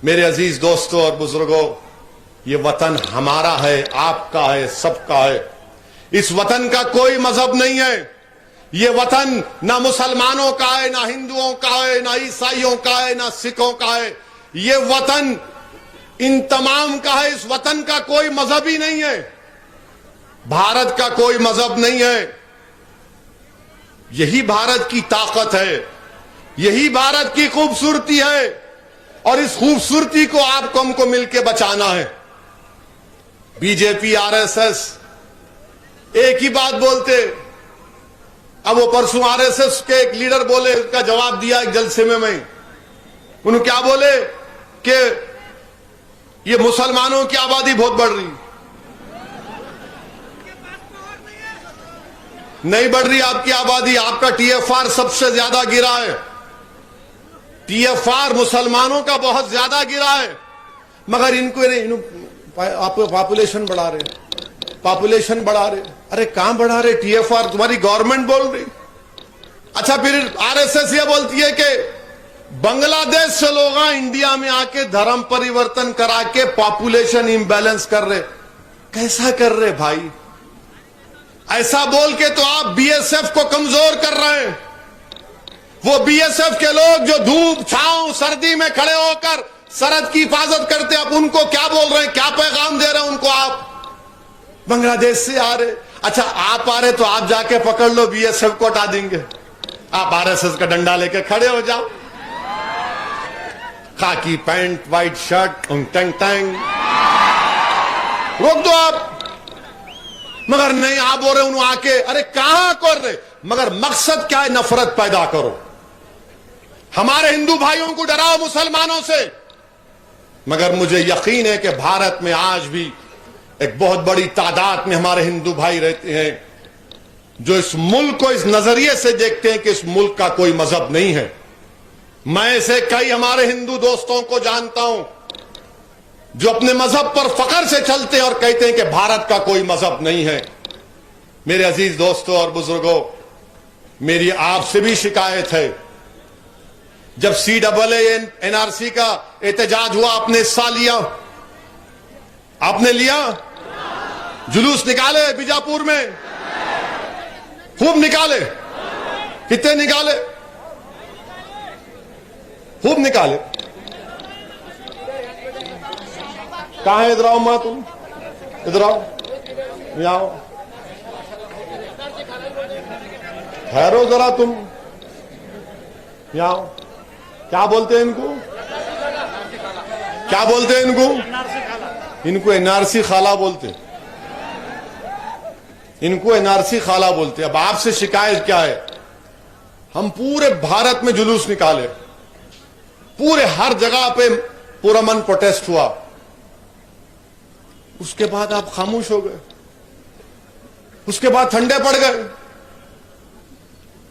मेरे अजीज दोस्तों और बुजुर्गों, ये वतन हमारा है, आपका है, सबका है। इस वतन का कोई मजहब नहीं है। ये वतन ना मुसलमानों का है, ना हिंदुओं का है, ना ईसाइयों का है, ना सिखों का है। ये वतन इन तमाम का है। इस वतन का कोई मजहब ही नहीं है। भारत का कोई मजहब नहीं है। यही भारत की ताकत है, यही भारत की खूबसूरती है, और इस खूबसूरती को आपको हमको मिलकर बचाना है। बीजेपी आरएसएस एक ही बात बोलते। अब वो परसों आरएसएस के एक लीडर बोले, उसका जवाब दिया एक जलसे में। मैं उन्होंने क्या बोले कि ये मुसलमानों की आबादी बहुत बढ़ रही। नहीं बढ़ रही आपकी आबादी, आपका टीएफआर सबसे ज्यादा गिरा है। टीएफआर मुसलमानों का बहुत ज्यादा गिरा है, मगर इनको आप पॉपुलेशन बढ़ा रहे, पॉपुलेशन बढ़ा रहे। अरे कहां बढ़ा रहे? टीएफआर तुम्हारी गवर्नमेंट बोल रही। अच्छा, फिर आरएसएस ये बोलती है कि बांग्लादेश से लोग इंडिया में आके धर्म परिवर्तन करा के पॉपुलेशन इंबैलेंस कर रहे। कैसा कर रहे भाई? ऐसा बोल के तो आप बीएसएफ को कमजोर कर रहे हैं। वो बीएसएफ के लोग जो धूप छांव सर्दी में खड़े होकर सरहद की हिफाजत करते, आप उनको क्या बोल रहे हैं? क्या पैगाम दे रहे हैं उनको? आप बांग्लादेश से आ रहे। अच्छा, आप आ रहे तो आप जाके पकड़ लो, बीएसएफ को हटा देंगे। आप आरएसएस का डंडा लेके खड़े हो जाओ, खाकी पैंट, व्हाइट शर्ट, टंग टंग, रोक दो आप। मगर नहीं, आप बोल रहे उन्होंने आके, अरे कहां कर रहे? मगर मकसद क्या है? नफरत पैदा करो, हमारे हिंदू भाइयों को डराओ मुसलमानों से। मगर मुझे यकीन है कि भारत में आज भी एक बहुत बड़ी तादाद में हमारे हिंदू भाई रहते हैं जो इस मुल्क को इस नजरिए से देखते हैं कि इस मुल्क का कोई मजहब नहीं है। मैं ऐसे कई हमारे हिंदू दोस्तों को जानता हूं जो अपने मजहब पर फख्र से चलते हैं और कहते हैं कि भारत का कोई मजहब नहीं है। मेरे अजीज दोस्तों और बुजुर्गों, मेरी आपसे भी शिकायत है, जब CAA NRC का एहतजाज हुआ, आपने हिस्सा लिया? आपने लिया? जुलूस निकाले बीजापुर में? खूब निकाले। कितने निकाले? खूब निकाले। कहां है? इधर आओ मां, तुम इधर आओ, यहाँ आओ, ठहरो जरा, तुम यहाँ आओ। क्या बोलते हैं इनको? क्या बोलते हैं इनको? इनको एनआरसी खाला बोलते, इनको एनआरसी खाला बोलते। अब आपसे शिकायत क्या है? हम पूरे भारत में जुलूस निकाले, पूरे हर जगह पे पुरअमन प्रोटेस्ट हुआ, उसके बाद आप खामोश हो गए, उसके बाद ठंडे पड़ गए।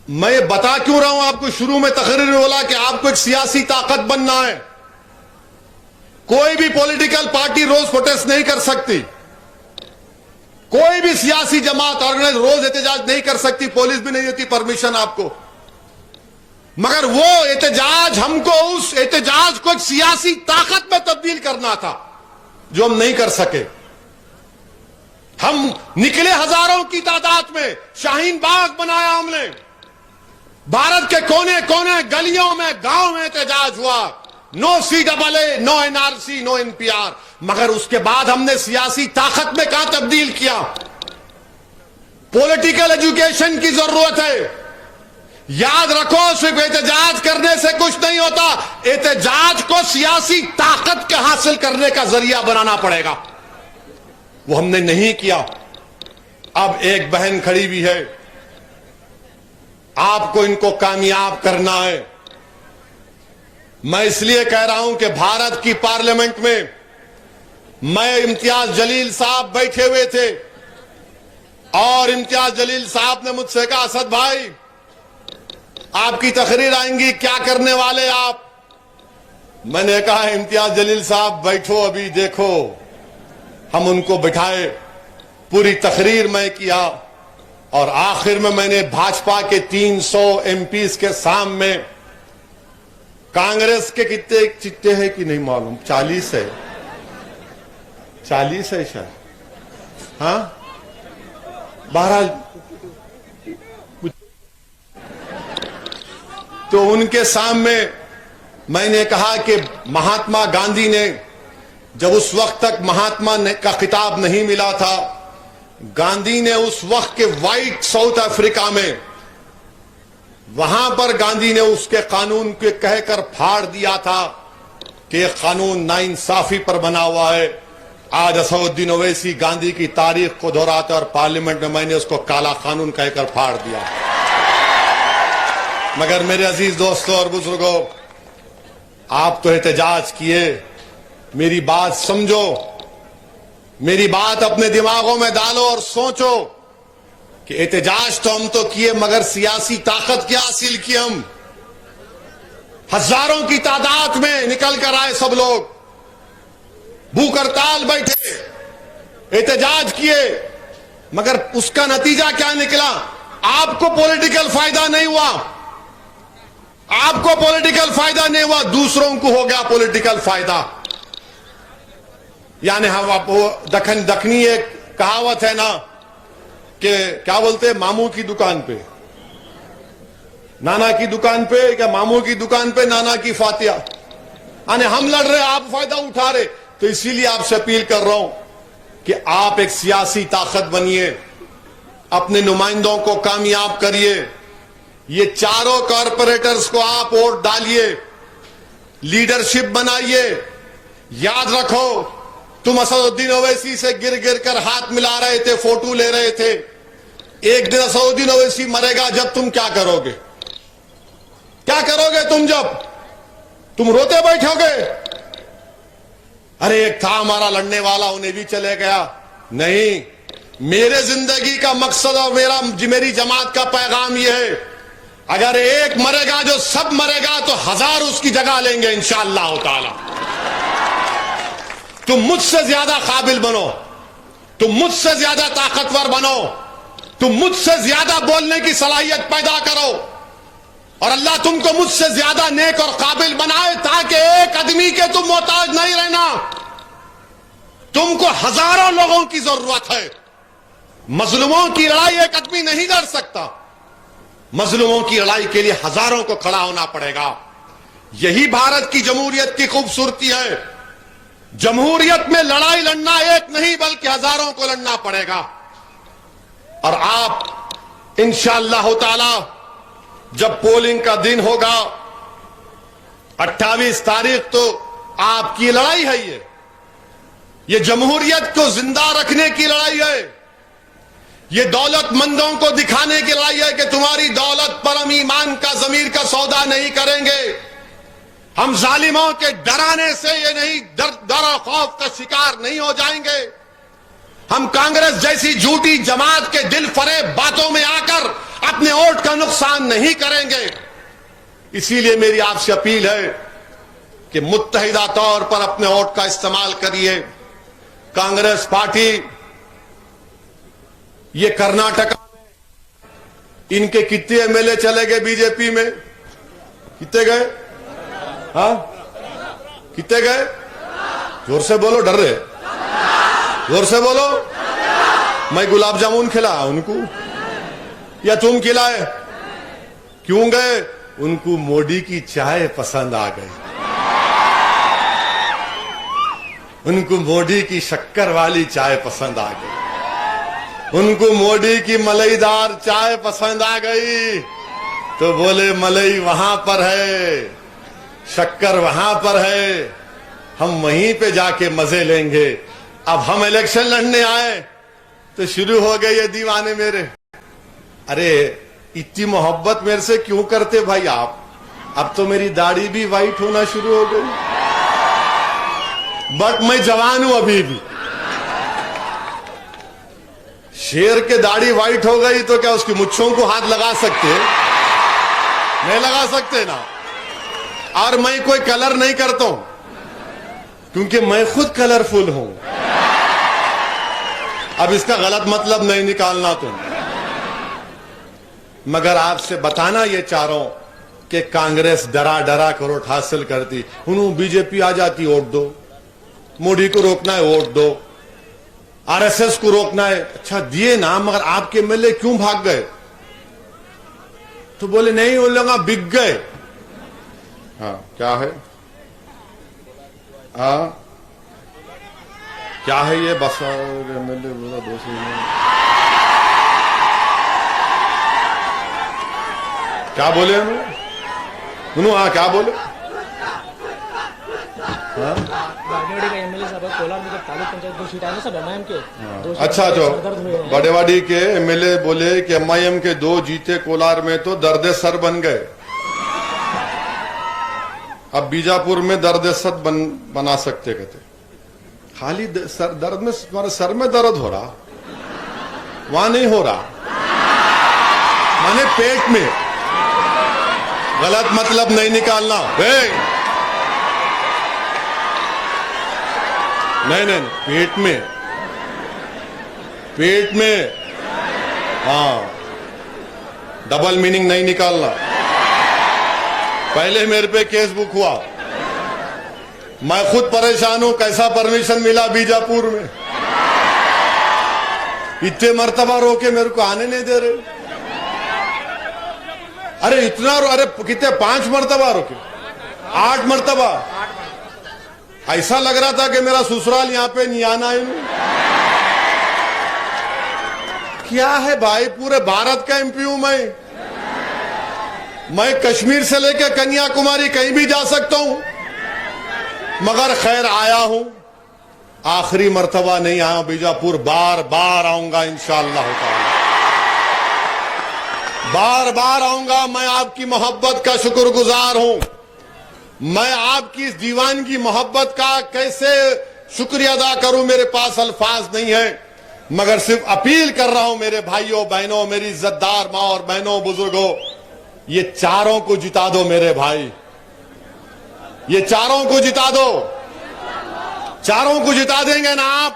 मैं बता क्यों रहा हूं आपको? शुरू में तकरीर में बोला कि आपको एक सियासी ताकत बनना है। कोई भी पॉलिटिकल पार्टी रोज प्रोटेस्ट नहीं कर सकती, कोई भी सियासी जमात ऑर्गेनाइज रोज एहतजाज नहीं कर सकती, पुलिस भी नहीं देती परमिशन आपको। मगर वो एहतजाज, हमको उस एहतजाज को एक सियासी ताकत में तब्दील करना था, जो हम नहीं कर सके। हम निकले हजारों की तादाद में, शाहीन बाग बनाया हमने, भारत के कोने कोने गलियों में, गांव में एहतजाज हुआ। No CAA, no NRC, no NPR। मगर उसके बाद हमने सियासी ताकत में कहां तब्दील किया? पॉलिटिकल एजुकेशन की जरूरत है। याद रखो, सिर्फ एहतजाज करने से कुछ नहीं होता, एहतजाज को सियासी ताकत के हासिल करने का जरिया बनाना पड़ेगा। वो हमने नहीं किया। अब एक बहन खड़ी भी है, आपको इनको कामयाब करना है। मैं इसलिए कह रहा हूं कि भारत की पार्लियामेंट में मैं इम्तियाज जलील साहब बैठे हुए थे और इम्तियाज जलील साहब ने मुझसे कहा, असद भाई आपकी तकरीर आएंगी, क्या करने वाले आप? मैंने कहा, इम्तियाज जलील साहब बैठो, अभी देखो। हम उनको बिठाए, पूरी तकरीर मैं किया और आखिर में मैंने भाजपा के 300 MPs के सामने कांग्रेस के कितने चिट्टे हैं कि नहीं मालूम, 40 है, 40 है शायद। हाँ, बहरहाल तो उनके सामने मैंने कहा कि महात्मा गांधी ने, जब उस वक्त तक महात्मा का खिताब नहीं मिला था, गांधी ने उस वक्त के व्हाइट साउथ अफ्रीका में, वहां पर गांधी ने उसके कानून के कहकर फाड़ दिया था कि यह कानून नाइंसाफी पर बना हुआ है। आज असदुद्दीन ओवैसी गांधी की तारीख को दोहराते और पार्लियामेंट में मैंने उसको काला कानून कहकर फाड़ दिया। मगर मेरे अजीज दोस्तों और बुजुर्गों, आप तो एहतजाज किए, मेरी बात समझो, मेरी बात अपने दिमागों में डालो और सोचो कि एहतजाज तो हम तो किए, मगर सियासी ताकत क्या हासिल की हम? हजारों की तादाद में निकल कर आए सब लोग, भूख हड़ताल बैठे, एहतजाज किए, मगर उसका नतीजा क्या निकला? आपको पॉलिटिकल फायदा नहीं हुआ, आपको पॉलिटिकल फायदा नहीं हुआ, दूसरों को हो गया पॉलिटिकल फायदा। यानी हम दखनी एक कहावत है ना कि क्या बोलते हैं, मामू की दुकान पे नाना की दुकान पे, क्या मामू की दुकान पे नाना की फातिया। यानी हम लड़ रहे, आप फायदा उठा रहे। तो इसीलिए आपसे अपील कर रहा हूं कि आप एक सियासी ताकत बनिए, अपने नुमाइंदों को कामयाब करिए, ये चारों कॉरपोरेटर्स को आप वोट डालिए, लीडरशिप बनाइए। याद रखो, तुम असदुद्दीन ओवैसी से गिर गिर कर हाथ मिला रहे थे, फोटो ले रहे थे। एक दिन असदुद्दीन ओवैसी मरेगा, जब तुम क्या करोगे? क्या करोगे तुम? जब तुम रोते बैठोगे, अरे एक था हमारा लड़ने वाला, उन्हें भी चले गया। नहीं, मेरे जिंदगी का मकसद और मेरी जमात का पैगाम यह है, अगर एक मरेगा जो सब मरेगा, तो 1000 उसकी जगह लेंगे इंशाअल्लाह ताला। तुम मुझसे ज्यादा काबिल बनो, तुम मुझसे ज्यादा ताकतवर बनो, तुम मुझसे ज्यादा बोलने की सलाहियत पैदा करो, और अल्लाह तुमको मुझसे ज्यादा नेक और काबिल बनाए, ताकि एक आदमी के तुम मोहताज नहीं रहना। तुमको हजारों लोगों की जरूरत है। मजलूमों की लड़ाई एक आदमी नहीं लड़ सकता, मजलूमों की लड़ाई के लिए हजारों को खड़ा होना पड़ेगा। यही भारत की जमहूरियत की खूबसूरती है। जमहूरियत में लड़ाई लड़ना एक नहीं, बल्कि हजारों को लड़ना पड़ेगा। और आप इंशाअल्लाह ताला, जब पोलिंग का दिन होगा 28 तारीख, तो आपकी लड़ाई है। ये जमहूरियत को जिंदा रखने की लड़ाई है। ये दौलतमंदों को दिखाने की लड़ाई है कि तुम्हारी दौलत पर हम ईमान का, जमीर का सौदा नहीं करेंगे। हम जालिमों के डराने से ये नहीं, डर और खौफ का शिकार नहीं हो जाएंगे। हम कांग्रेस जैसी झूठी जमात के दिल फरेब बातों में आकर अपने वोट का नुकसान नहीं करेंगे। इसीलिए मेरी आपसे अपील है कि मुत्तहिदा तौर पर अपने वोट का इस्तेमाल करिए। कांग्रेस पार्टी, ये कर्नाटक में इनके कितने एमएलए चले गए बीजेपी में? कितने गए? हाँ, कितने गए? जोर से बोलो, डर रहे, जोर से बोलो। मैं गुलाब जामुन खिलाया उनको या तुम खिलाए? क्यों गए? उनको मोदी की चाय पसंद आ गई, उनको मोदी की शक्कर वाली चाय पसंद आ गई, उनको मोदी की मलाईदार चाय पसंद आ गई। तो बोले मलई वहां पर है, शक्कर वहां पर है, हम वहीं पे जाके मजे लेंगे। अब हम इलेक्शन लड़ने आए तो शुरू हो गए ये दीवाने मेरे। अरे इतनी मोहब्बत मेरे से क्यों करते भाई आप? अब तो मेरी दाढ़ी भी वाइट होना शुरू हो गई, बट मैं जवान हूं अभी भी। शेर के दाढ़ी वाइट हो गई तो क्या उसकी मुच्छों को हाथ लगा सकते? नहीं लगा सकते ना। और मैं कोई कलर नहीं करता हूं, क्योंकि मैं खुद कलरफुल हूं। अब इसका गलत मतलब नहीं निकालना तुम, मगर आपसे बताना ये चाह रहा हूं कि कांग्रेस डरा डरा कर वोट हासिल करती, उन्होंने बीजेपी आ जाती वोट दो, मोदी को रोकना है वोट दो, आरएसएस को रोकना है। अच्छा दिए ना, मगर आपके एमएलए क्यों भाग गए? तो बोले नहीं वो लोग बिक गए। हाँ क्या है? हाँ क्या है ये? बस एमएलए बोला 200। क्या बोले उन्होंने? हाँ क्या बोले? बागेवाडी का एमएलए साहब कोलार में तालुक पंचायत 2 सीट आए ना सब एमआईएम के। अच्छा जो बड़ेवाड़ी के एमएलए बोले कि एमआईएम के 2 जीते कोलार में तो दर्द सर बन गए। अब बीजापुर में दर्द सर बना सकते कहते। खाली सर दर्द में, तुम्हारे सर में दर्द हो रहा, वहां नहीं हो रहा, माने पेट में। गलत मतलब नहीं निकालना। नहीं नहीं पेट में, पेट में। हाँ डबल मीनिंग नहीं निकालना। पहले मेरे पे केस बुक हुआ, मैं खुद परेशान हूं, कैसा परमिशन मिला बीजापुर में। इतने मर्तबा रोके, मेरे को आने नहीं दे रहे। अरे इतना अरे कितने 5 मर्तबा रोके, 8 मर्तबा। ऐसा लग रहा था कि मेरा ससुराल यहां पे नहीं आना है। क्या है भाई, पूरे भारत का एमपी हूं मैं कश्मीर से लेकर कन्याकुमारी कहीं भी जा सकता हूं, मगर खैर आया हूं। आखिरी मर्तबा नहीं आया बीजापुर, बार बार आऊंगा इंशाअल्लाह ताला, बार बार आऊंगा। मैं आपकी मोहब्बत का शुक्रगुजार हूं। मैं आपकी इस दीवानगी मोहब्बत का कैसे शुक्रिया अदा करूं, मेरे पास अल्फाज नहीं है। मगर सिर्फ अपील कर रहा हूं मेरे भाइयों बहनों, मेरी इज्जतदार मां और बहनों बुजुर्गों, ये चारों को जिता दो मेरे भाई, ये चारों को जिता दो। चारों को जिता देंगे ना आप?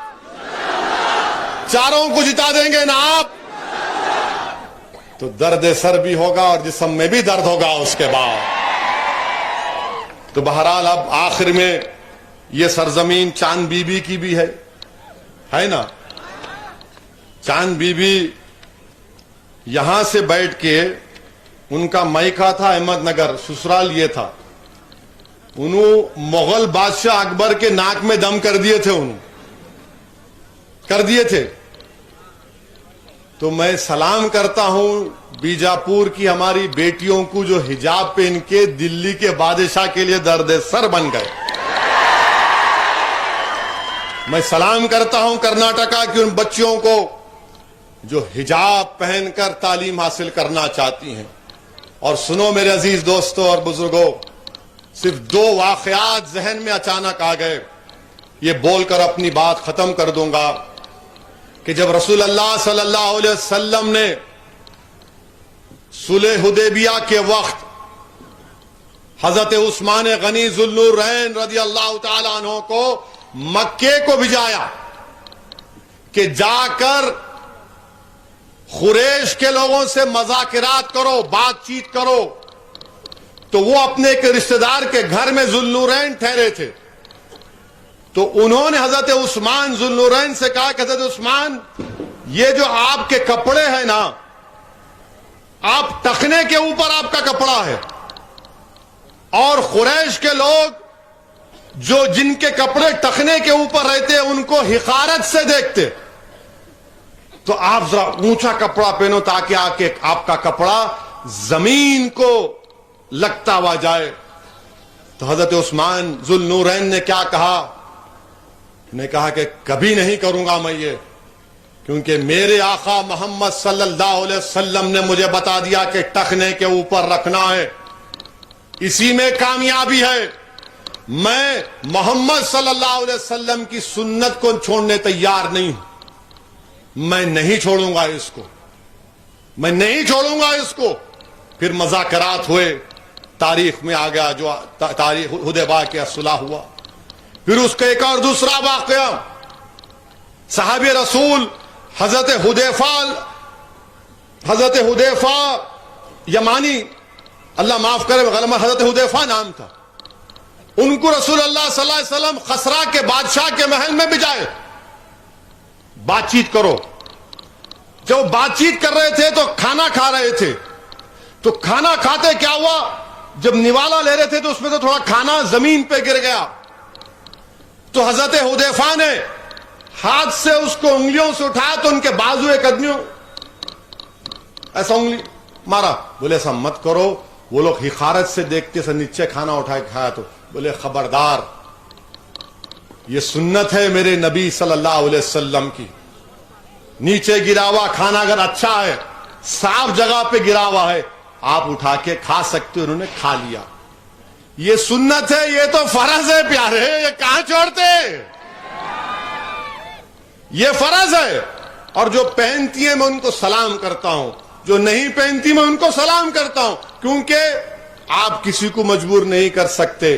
चारों को जिता देंगे ना आप? तो दर्द सर भी होगा और जिस्म में भी दर्द होगा उसके बाद। तो बहरहाल अब आखिर में ये सरजमीन चांद बीबी की भी है ना। चांद बीबी यहां से बैठ के, उनका मायका था अहमदनगर, ससुराल ये था। उन्होंने मुगल बादशाह अकबर के नाक में दम कर दिए थे, कर दिए थे। तो मैं सलाम करता हूं बीजापुर की हमारी बेटियों को जो हिजाब पहन के दिल्ली के बादशाह के लिए दर्द सर बन गए। मैं सलाम करता हूं कर्नाटका की उन बच्चियों को जो हिजाब पहनकर तालीम हासिल करना चाहती हैं। और सुनो मेरे अजीज दोस्तों और बुजुर्गों, सिर्फ 2 वाकयात जहन में अचानक आ गए, ये बोलकर अपनी बात खत्म कर दूंगा कि जब रसूल अल्लाह सल्लल्लाहु अलैहि वसल्लम ने सुलह हुदैबिया के वक्त हजरत उस्मान गनी जुल्लुरैन रज़ी अल्लाह ताला अन्हु को मक्के को भिजाया कि जाकर खुरैश के लोगों से मज़ाकिरात करो, बातचीत करो। तो वो अपने एक रिश्तेदार के घर में जुल्लुरैन ठहरे थे। तो उन्होंने हजरत उस्मान जुल्लुरैन से कहा कि हजरत उस्मान, ये जो आपके कपड़े हैं ना, आप टखने के ऊपर आपका कपड़ा है, और खुरैश के लोग जो जिनके कपड़े टखने के ऊपर रहते उनको हिकारत से देखते। तो आप जरा ऊंचा कपड़ा पहनो ताकि आके आपका कपड़ा जमीन को लगता हुआ जाए। तो हजरत उस्मान जुल्लुरैन ने क्या कहा? ने कहा कि कभी नहीं करूंगा मैं ये, क्योंकि मेरे आका मोहम्मद सल्लल्लाहु अलैहि वसल्लम ने मुझे बता दिया कि टखने के ऊपर रखना है, इसी में कामयाबी है। मैं मोहम्मद सल्लल्लाहु अलैहि वसल्लम की सुन्नत को छोड़ने तैयार नहीं हूं। मैं नहीं छोड़ूंगा इसको, मैं नहीं छोड़ूंगा इसको। फिर मज़ाकरात हुए, तारीख में आ गया जो तारीख हुदैबिया के सुलह हुआ। फिर उसका एक और दूसरा वाकया, साहबे रसूल हजरत हुदैफा यमानी अल्लाह माफ करे, हजरत हुदैफा नाम था। उनको रसूलुल्लाह सल्लल्लाहु अलैहि वसल्लम खसरा के बादशाह के महल में भी जाए, बातचीत करो। जब बातचीत कर रहे थे तो खाना खा रहे थे, तो खाना खाते क्या हुआ, जब निवाला ले रहे थे तो उसमें तो थोड़ा खाना जमीन पे गिर गया। तो हजरत हुदैफा ने हाथ से उसको उंगलियों से उठाया तो उनके बाजू एक आदमियों ऐसा उंगली मारा। बोले ऐसा मत करो, वो लोग हिकारत से देखते से नीचे खाना उठाए खाया। तो बोले खबरदार, ये सुन्नत है मेरे नबी सल्लल्लाहु अलैहि वसल्लम की। नीचे गिरा हुआ खाना अगर अच्छा है, साफ जगह पे गिरा हुआ है, आप उठा के खा सकते हो। उन्होंने खा लिया। ये सुन्नत है, ये तो फर्ज है प्यारे, ये कहां छोड़ते। ये फर्ज है। और जो पहनती है मैं उनको सलाम करता हूं, जो नहीं पहनती मैं उनको सलाम करता हूं, क्योंकि आप किसी को मजबूर नहीं कर सकते।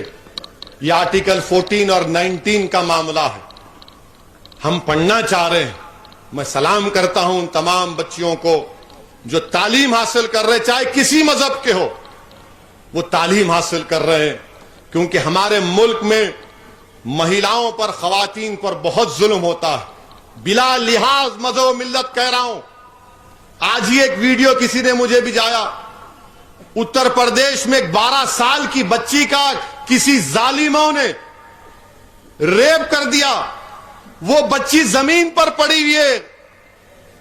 यह आर्टिकल 14 और 19 का मामला है। हम पढ़ना चाह रहे हैं, मैं सलाम करता हूं उन तमाम बच्चियों को जो तालीम हासिल कर रहे, चाहे किसी मजहब के हो, वो तालीम हासिल कर रहे हैं। क्योंकि हमारे मुल्क में महिलाओं पर, खवातीन पर बहुत जुल्म होता है, बिला लिहाज मजहब मिल्लत कह रहा हूं। आज ही एक वीडियो किसी ने मुझे भिजाया, उत्तर प्रदेश में एक 12 साल की बच्ची का किसी जालिमों ने रेप कर दिया। वो बच्ची जमीन पर पड़ी हुई है,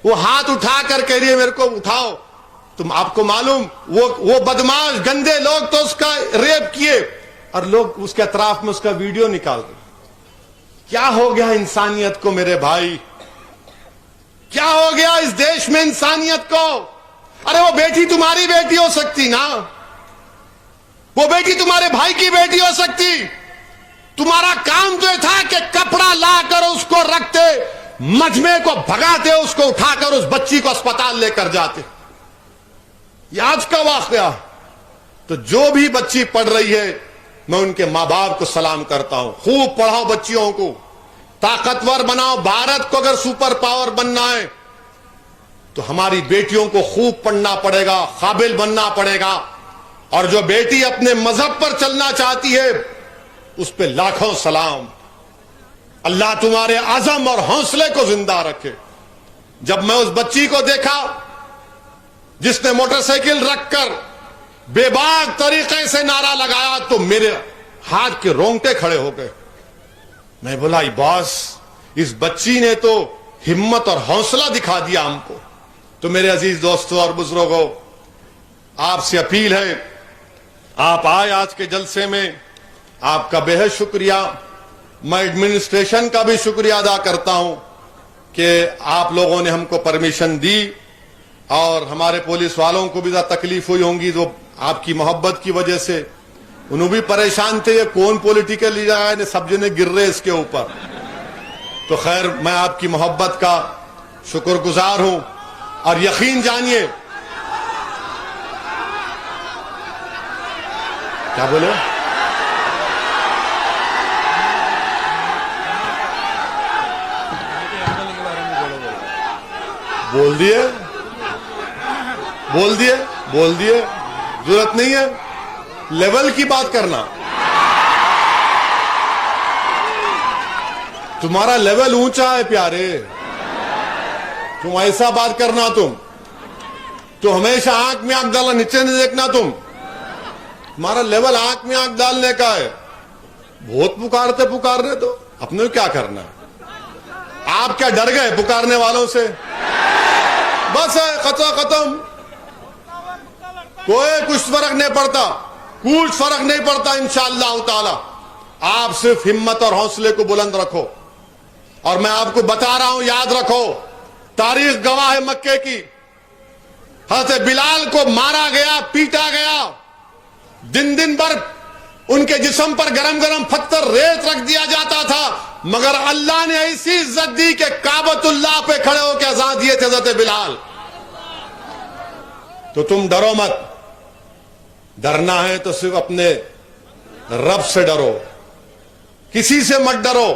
वो हाथ उठा कर कह रही है मेरे को उठाओ। तुम आपको मालूम वो बदमाश गंदे लोग तो उसका रेप किए और लोग उसके अतराफ में उसका वीडियो निकाल रहे। क्या हो गया इंसानियत को मेरे भाई, क्या हो गया इस देश में इंसानियत को। अरे वो बेटी तुम्हारी बेटी हो सकती ना, वो बेटी तुम्हारे भाई की बेटी हो सकती। तुम्हारा काम तो था कि कपड़ा लाकर उसको रखते, मजमे को भगाते, उसको उठाकर उस बच्ची को अस्पताल लेकर जाते। ये आज का वाकया। तो जो भी बच्ची पढ़ रही है, मैं उनके मां बाप को सलाम करता हूं। खूब पढ़ाओ बच्चियों को, ताकतवर बनाओ। भारत को अगर सुपर पावर बनना है तो हमारी बेटियों को खूब पढ़ना पड़ेगा, काबिल बनना पड़ेगा। और जो बेटी अपने मजहब पर चलना चाहती है, उस पर लाखों सलाम। अल्लाह तुम्हारे आजम और हौसले को जिंदा रखे। जब मैं उस बच्ची को देखा जिसने मोटरसाइकिल रखकर बेबाक तरीके से नारा लगाया, तो मेरे हाथ के रोंगटे खड़े हो गए। मैं बोला बॉस, इस बच्ची ने तो हिम्मत और हौसला दिखा दिया हमको। तो मेरे अजीज दोस्तों और बुजुर्गों, आपसे अपील है, आप आए आज के जलसे में, आपका बेहद शुक्रिया। मैं एडमिनिस्ट्रेशन का भी शुक्रिया अदा करता हूं कि आप लोगों ने हमको परमिशन दी। और हमारे पुलिस वालों को भी ज्यादा तकलीफ हुई होंगी जो आपकी मोहब्बत की वजह से, उन्होंने भी परेशान थे, ये कौन पॉलिटिकल लीडर है, सब जने गिर रहे इसके ऊपर। तो खैर, मैं आपकी मोहब्बत का शुक्रगुजार हूं। और यकीन जानिए, क्या बोले, बोल दिए बोल दिए बोल दिए, जरूरत नहीं है लेवल की बात करना। तुम्हारा लेवल ऊंचा है प्यारे, तुम ऐसा बात करना। तुम तो हमेशा आंख में आंख डालना, नीचे नहीं देखना। तुम्हारा लेवल आंख में आंख डालने का है। बहुत पुकारते पुकारने, तो अपने क्या करना है। आप क्या डर गए पुकारने वालों से? बस है, खत्म। कोई कुछ फर्क नहीं पड़ता, कुछ फर्क नहीं पड़ता। इंशाअल्लाह ताला आप सिर्फ हिम्मत और हौसले को बुलंद रखो। और मैं आपको बता रहा हूं, याद रखो, तारीख गवाह है मक्के की। हज़रत बिलाल को मारा गया, पीटा गया, दिन भर उनके जिस्म पर गरम गरम पत्थर रेत रख दिया जाता था, मगर अल्लाह ने ऐसी इज्जत दी कि काबतुल्लाह पे खड़े होकर अज़ान दिए थे हज़रत बिलाल। तो तुम डरो मत। डरना है तो सिर्फ अपने रब से डरो, किसी से मत डरो।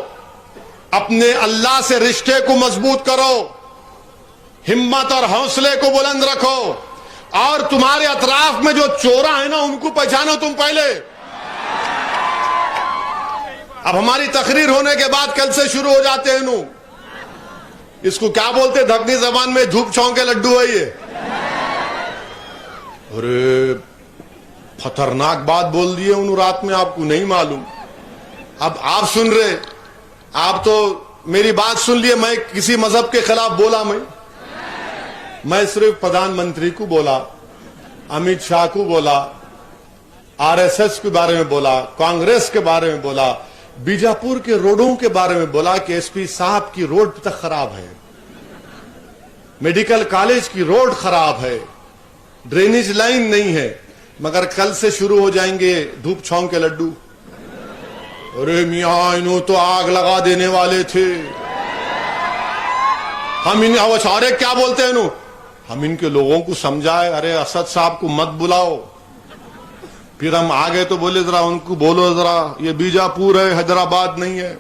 अपने अल्लाह से रिश्ते को मजबूत करो, हिम्मत और हौसले को बुलंद रखो। और तुम्हारे अतराफ में जो चोरा है ना, उनको पहचानो तुम पहले। अब हमारी तकरीर होने के बाद कल से शुरू हो जाते हैं नू, इसको क्या बोलते धकनी जबान में, धूप छांव के लड्डू है ये। अरे खतरनाक बात बोल दिए उन रात में, आपको नहीं मालूम। अब आप सुन रहे, आप तो मेरी बात सुन लिए। मैं किसी मजहब के खिलाफ बोला? मैं सिर्फ प्रधानमंत्री को बोला, अमित शाह को बोला, आरएसएस के बारे में बोला, कांग्रेस के बारे में बोला, बीजापुर के रोडों के बारे में बोला कि एसपी साहब की रोड तक खराब है, मेडिकल कॉलेज की रोड खराब है, ड्रेनेज लाइन नहीं है। मगर कल से शुरू हो जाएंगे धूप छांव के लड्डू। अरे मियां, इन्हों तो आग लगा देने वाले थे। हम इन अवसारे क्या बोलते हैं इन्हों, हम इनके लोगों को समझाए, अरे असद साहब को मत बुलाओ। फिर हम आ गए तो बोले जरा उनको बोलो, जरा ये बीजापुर है, हैदराबाद नहीं है।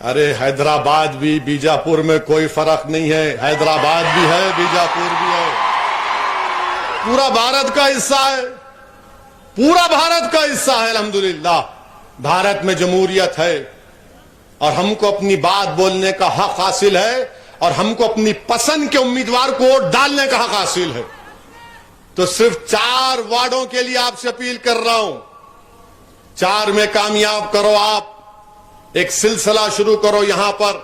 अरे हैदराबाद भी बीजापुर में कोई फर्क नहीं है, हैदराबाद भी है, बीजापुर भी है, पूरा भारत का हिस्सा है, पूरा भारत का हिस्सा है। अल्हम्दुलिल्लाह भारत में जमहूरियत है और हमको अपनी बात बोलने का हक हासिल है और हमको अपनी पसंद के उम्मीदवार को वोट डालने का हक हासिल है। तो सिर्फ 4 वार्डों के लिए आपसे अपील कर रहा हूं, 4 में कामयाब करो। आप एक सिलसिला शुरू करो। यहां पर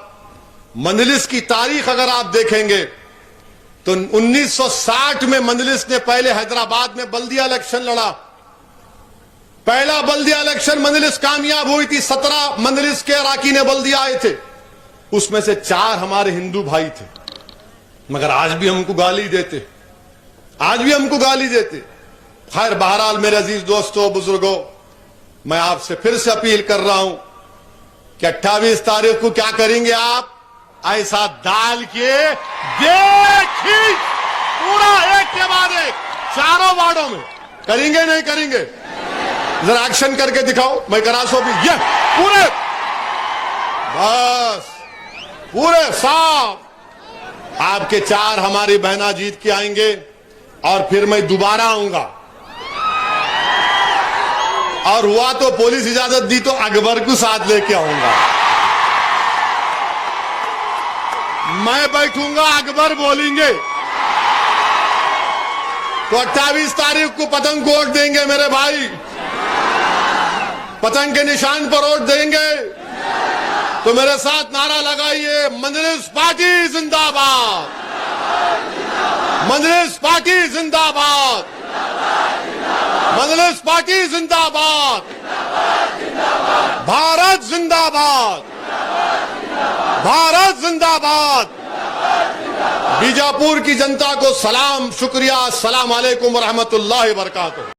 मंजलिस की तारीख अगर आप देखेंगे तो 1960 में मंजलिस ने पहले हैदराबाद में बल्दिया इलेक्शन लड़ा। पहला बल्दिया इलेक्शन मंजलिस कामयाब हुई थी। 17 मंजलिस के अराकीन बल्दिया आए थे, उसमें से 4 हमारे हिंदू भाई थे। मगर आज भी हमको गाली देते, आज भी हमको गाली देते। खैर बहरहाल मेरे अजीज दोस्तों, बुजुर्गों, मैं आपसे फिर से अपील कर रहा हूं कि 28 तारीख को क्या करेंगे आप, ऐसा डाल के देखिए पूरा एक के बाद एक 4 वार्डों में करेंगे, नहीं करेंगे? जरा एक्शन करके दिखाओ। मैं करासो भी ये पूरे, बस पूरे साफ आपके 4 हमारी बहना जीत के आएंगे और फिर मैं दोबारा आऊंगा। और हुआ तो पुलिस इजाजत दी तो अकबर को साथ लेके आऊंगा। मैं बैठूंगा, अकबर बोलेंगे। तो 28 तारीख को पतंग को वोट देंगे मेरे भाई, पतंग के निशान पर वोट देंगे। तो मेरे साथ नारा लगाइए, मंजलिस पार्टी जिंदाबाद, मंजलिस पार्टी जिंदाबाद, मंजलिस पार्टी जिंदाबाद, भारत जिंदाबाद, भारत जिंदाबाद। बीजापुर की जनता को सलाम, शुक्रिया, अस्सलाम वालेकुम व रहमतुल्लाहि व बरकातुहू।